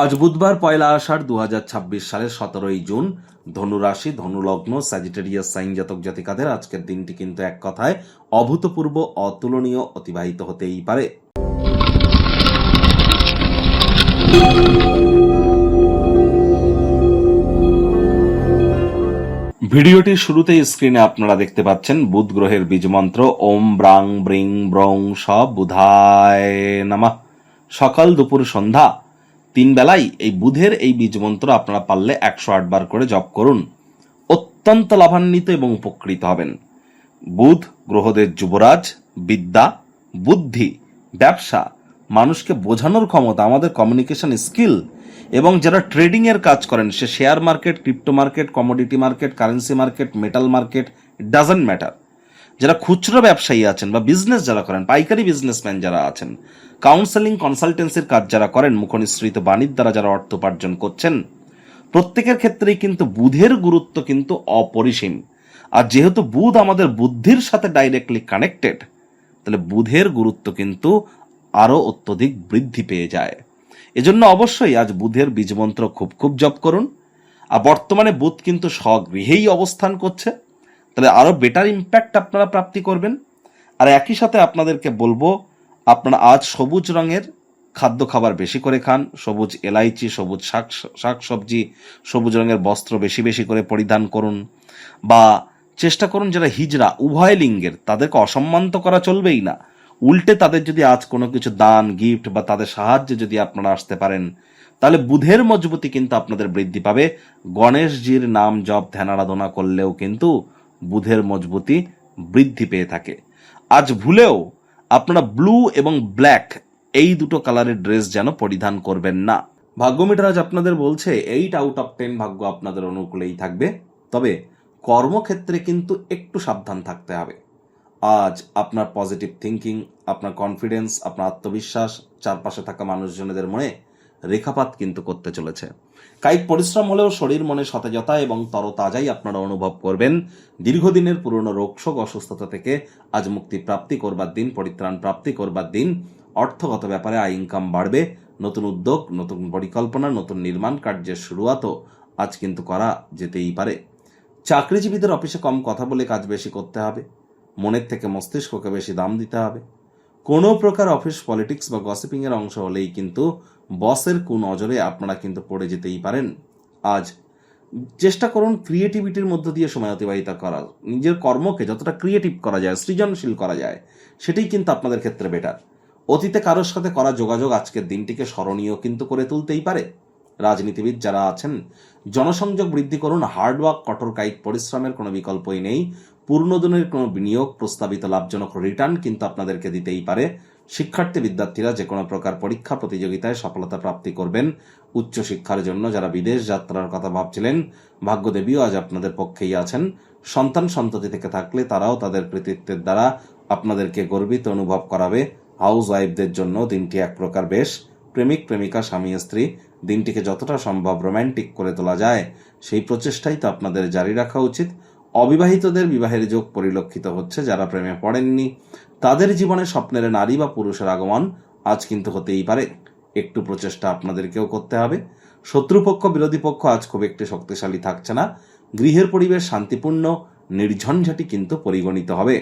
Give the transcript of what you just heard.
আজ বুধবার ১লা আষাঢ় ২০২৬ সালের ১৭ই জুন। ধনুরাশি, ধনুলগ্ন, স্যাজিটেরিয়াস সাইন জাতক জাতিকাদের আজকের দিনটি কিন্তু এক কথায় অভূতপূর্ব, অতুলনীয় অতিবাহিত হতেই পারে। ভিডিওটির শুরুতেই স্ক্রিনে আপনারা দেখতে পাচ্ছেন বুধ গ্রহের বীজমন্ত্র ওম ব্রাং ব্রিং ব্রং স বুধায় নমঃ। সকাল দুপুর সন্ধ্যা ৩ বেলাই এই বুধের এই বীজমন্ত্র আপনারা পারলে ১০৮ বার করে জপ করুন। অত্যন্ত লাভান্বিত এবং উপকৃত হবেন। বুধ গ্রহদের যুবরাজ, বিদ্যা, বুদ্ধি, ব্যবসা, মানুষকে বোঝানোর ক্ষমতা, আমাদের কমিউনিকেশন স্কিল, এবং যারা ট্রেডিং এর কাজ করেন, সে share market, crypto market, commodity market, currency market, metal market, doesn't matter, যারা খুচরো ব্যবসায়ী আছেন বা বিজনেস যারা করেন, পাইকারি বিজনেসম্যান যারা আছেন, কাউন্সেলিং কনসালটেন্সির কাজ যারা করেন, মুখনিসৃত বাণীর দ্বারা যারা অর্থ উপার্জন করছেন, প্রত্যেকের ক্ষেত্রেই কিন্তু বুধের গুরুত্ব কিন্তু অপরিসীম। আর যেহেতু বুধ আমাদের বুদ্ধির সাথে ডাইরেক্টলি কানেক্টেড, তাহলে বুধের গুরুত্ব কিন্তু আরো অত্যধিক বৃদ্ধি পেয়ে যায়। এজন্য অবশ্যই আজ বুধের বীজমন্ত্র খুব খুব জপ করুন। আর বর্তমানে বুধ কিন্তু স্বগৃহেই অবস্থান করছে, তাহলে আরো বেটার ইম্প্যাক্ট আপনারা প্রাপ্তি করবেন। আর একই সাথে আপনাদেরকে বলবো, আপনারা আজ সবুজ রঙের খাদ্য খাবার বেশি করে খান, সবুজ এলাইচি, সবুজ শাক সবজি, সবুজ রঙের বস্ত্র বেশি বেশি করে পরিধান করুন। বা চেষ্টা করুন যারা হিজড়া, উভয় লিঙ্গের, তাদেরকে অসম্মান তো করা চলবেই না, উল্টে তাদের যদি আজ কোনো কিছু দান, গিফট বা তাদের সাহায্যে যদি আপনারা আসতে পারেন, তাহলে বুধের মজবুতি কিন্তু আপনাদের বৃদ্ধি পাবে। গণেশজির নাম জপ ধ্যান আরাধনা করলেও কিন্তু বুধের মজবুতি বৃদ্ধি পেয়ে থাকে। আজ ভুলেও আপনারা ব্লু এবং ব্ল্যাক এই দুটো কালারের ড্রেস যেন পরিধান করবেন না। ভাগ্যমিটার আজ আপনাদের বলছে 8/10 ভাগ্য আপনাদের অনুকূলেই থাকবে, তবে কর্মক্ষেত্রে কিন্তু একটু সাবধান থাকতে হবে। আজ আপনার পজিটিভ থিঙ্কিং, আপনার কনফিডেন্স, আপনার আত্মবিশ্বাস চারপাশে থাকা মানুষজনদের মনে রেখাপাত কিন্তু করতে চলেছে। কায়িক পরিশ্রম হলেও শরীর মনে সতেজতা এবং তরতাজাই আপনারা অনুভব করবেন। দীর্ঘদিনের পুরনো রোগশোক অসুস্থতা থেকে আজ মুক্তি প্রাপ্তি করবার দিন, পরিত্রাণ প্রাপ্তি করবার দিন। অর্থগত ব্যাপারে আয় ইনকাম বাড়বে। নতুন উদ্যোগ, নতুন পরিকল্পনা, নতুন নির্মাণ কার্যের শুরুয়াতও আজ কিন্তু করা যেতেই পারে। চাকরিজীবীদের অফিসে কম কথা বলে কাজ বেশি করতে হবে, মনের থেকে মস্তিষ্ককে বেশি দাম দিতে হবে। কোনো প্রকার অফিস পলিটিক্স বা গসিপিং এর অংশ হলেই কিন্তু বসের কুনজরে আপনারা কিন্তু পড়ে যেতেই পারেন। আজ চেষ্টা করুন ক্রিয়েটিভিটির মধ্য দিয়ে সময় অতিবাহিত করার, নিজের কর্মকে যতটা ক্রিয়েটিভ করা যায়, সৃজনশীল করা যায়, সেটাই কিন্তু আপনাদের ক্ষেত্রে বেটার। অতীতে কারোর সাথে করা যোগাযোগ আজকের দিনটিকে স্মরণীয় কিন্তু করে তুলতেই পারে। রাজনীতিবিদ যারা আছেন, জনসংযোগ বৃদ্ধি করুন। হার্ডওয়ার্ক, কঠোর কায়িক পরিশ্রমের কোনো বিকল্পই নেই। পূর্ণদিনের কোনো বিনিয়োগ, প্রস্তাবিত লাভজনক রিটার্ন কিন্তু আপনাদেরকে দিতেই পারে। শিক্ষার্থী বিদ্যার্থীরা যে কোনো প্রকার পরীক্ষা প্রতিযোগিতায় সফলতা প্রাপ্তি করবেন। উচ্চশিক্ষার জন্য যারা বিদেশ যাত্রার কথা ভাবছিলেন, ভাগ্যদেবীও আজ আপনাদের পক্ষেই আছেন। সন্তান সন্ততি থেকে থাকলে তারাও তাদের কৃতিত্বের দ্বারা আপনাদেরকে গর্বিত অনুভব করাবে। হাউস ওয়াইফদের জন্য দিনটি এক প্রকার বেশ। প্রেমিক প্রেমিকা, স্বামী স্ত্রী, দিনটিকে যতটা সম্ভব রোম্যান্টিক করে তোলা যায় সেই প্রচেষ্টাই তো আপনাদের জারি রাখা উচিত। অবিবাহিতদের বিবাহের যোগ পরিলক্ষিত হচ্ছে। যারা প্রেমে পড়েননি, তাদের জীবনে স্বপ্নের নারী বা পুরুষের আগমন আজ কিন্তু হতেই পারে। একটু প্রচেষ্টা আপনাদেরকেও করতে হবে। শত্রুপক্ষ, বিরোধী পক্ষ আজ খুব একটি শক্তিশালী থাকছে না। গৃহের পরিবেশ শান্তিপূর্ণ, নির্ঝঞ্ঝাটি কিন্তু পরিগণিত হবে।